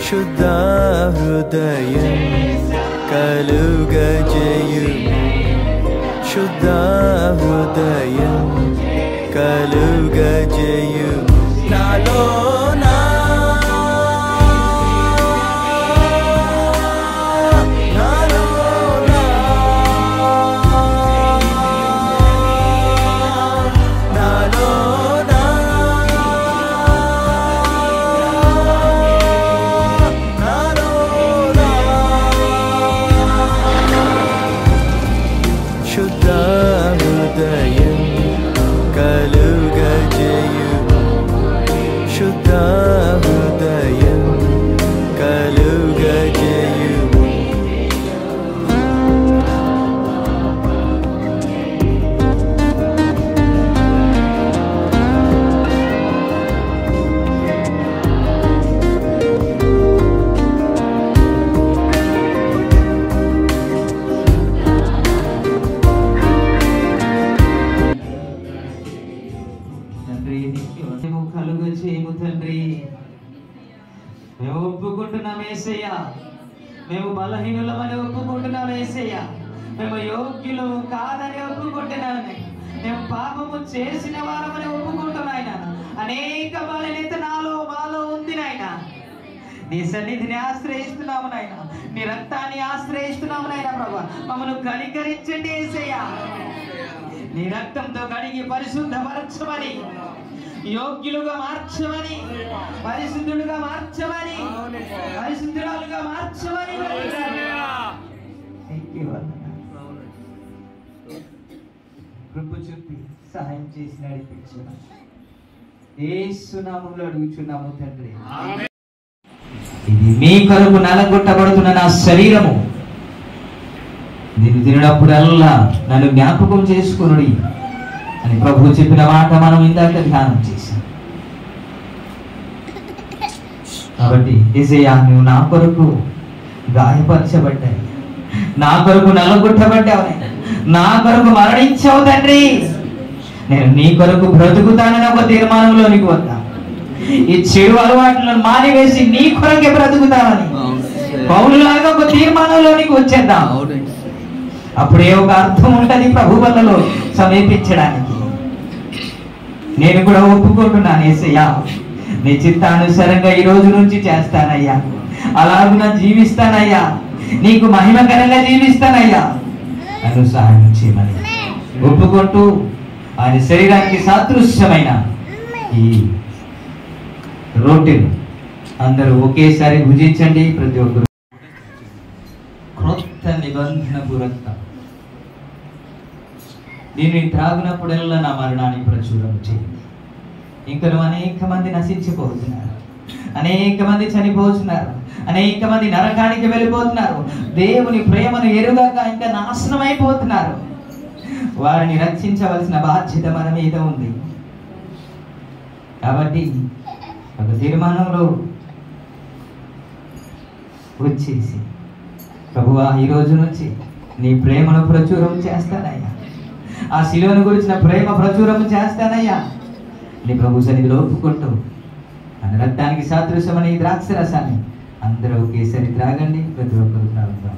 శుద్ధ హృదయం కలుగజేయుము శుద్ధ హృదయం కలుగజేయుము నాలో శుద్ధ హృదయం కలుగజేయుము శుద్ధ హృదయం కలుగజేయుము కలుగజేయము తండ్రి. మేము ఒప్పుకుంటున్నాం యేసయ్యా, మేము బలహీనులమని ఒప్పుకుంటున్నాం యేసయ్యా, మేము యోగ్యులు కాదని ఒప్పుకుంటున్నాను, మేము పాపము చేసిన వారమని ఒప్పుకుంటున్నాయన. అనేక బలహీనత మాలో ఉంది నాయన. నీ సన్నిధిని ఆశ్రయిస్తున్నాము నాయన, నీ రక్తాన్ని ఆశ్రయిస్తున్నాము నాయన. ప్రభా మమ్మల్ని కనికరించండి యేసయ్యా, నీ రక్తంతో కడిగి పరిశుద్ధపరచమని, యోగ్యులుగా మార్చమని, పరిశుద్ధులుగా మార్చమని, పరిశుద్ధురాలుగా మార్చమని కృప చూపి సహాయం చేసి నడిపించమని యేసు నామములో అడుగుచున్నాము తండ్రి. ఇది మీ కొరకు నలగొట్టబడుతున్న నా శరీరము, దీన్ని తినప్పుడల్లా నన్ను జ్ఞాపకం చేసుకునుడి అని ప్రభు చెప్పిన మాట మనం ఇందాక ధ్యానం చేశాం. కాబట్టి యేసయ్యా, నువ్వు నా కొరకు గాయపరచబడ్డాయి, నా కొరకు నలగొట్టబడ్డావు, నా కొరకు మరణించావు తండ్రి. నేను నీ కొరకు బ్రతుకుతానని ఒక తీర్మానంలోనికి వద్దా, ఈ చెడు అలవాట్లను మానివేసి నీ కొరకే బ్రతుకుతానని పౌలులాగా ఒక తీర్మానంలోనికి వచ్చేద్దాం. అప్పుడే ఒక అర్థం ఉంటది ప్రభు వల్లలో సమీపించడానికి. నేను కూడా ఒప్పుకుంటున్నాను యేసయ్యా, నీ చిత్తానుసారంగా ఈ రోజు నుంచి చేస్తానయ్యా, అలాగున జీవిస్తానయ్యా, నీకు మహిమకరంగా జీవిస్తానయ్యా, నన్ను సహాయం చేయమని ఒప్పుకుంటూ ఆయన శరీరానికి సాదృశ్యమైన ఈ రొట్టెను అందరూ ఒకేసారి భుజించండి. ప్రతి ఒక్కరు క్రొత్త నిబంధనపు రక్తం, దీన్ని త్రాగినప్పుడల్లా నా మరణాన్ని ప్రచురం చేయండి. ఇంకా అనేక మంది నశించిపోతున్నారు, అనేక మంది చనిపోతున్నారు, అనేక మంది నరకానికి వెళ్ళిపోతున్నారు, దేవుని ప్రేమను ఎరుగక ఇంకా నాశనం అయిపోతున్నారు. వారిని రక్షించవలసిన బాధ్యత మన మీద ఉంది. కాబట్టి ఒక తీర్మానంలో వచ్చేసి, ప్రభువా ఈ రోజు నుంచి నీ ప్రేమను ప్రచురం చేస్తానయ్యా, ఆ శిలువను గురించిన ప్రేమ ప్రచురం చేస్తానయ్యా నీ ప్రభు సన్నిధిలో ఒప్పుకుంటూ మన రక్తానికి సాదృశ్యమని ద్రాక్ష రసాన్ని అందరూ ఒకేసారి త్రాగండి. ప్రతి ఒక్కరు త్రాగుతాం.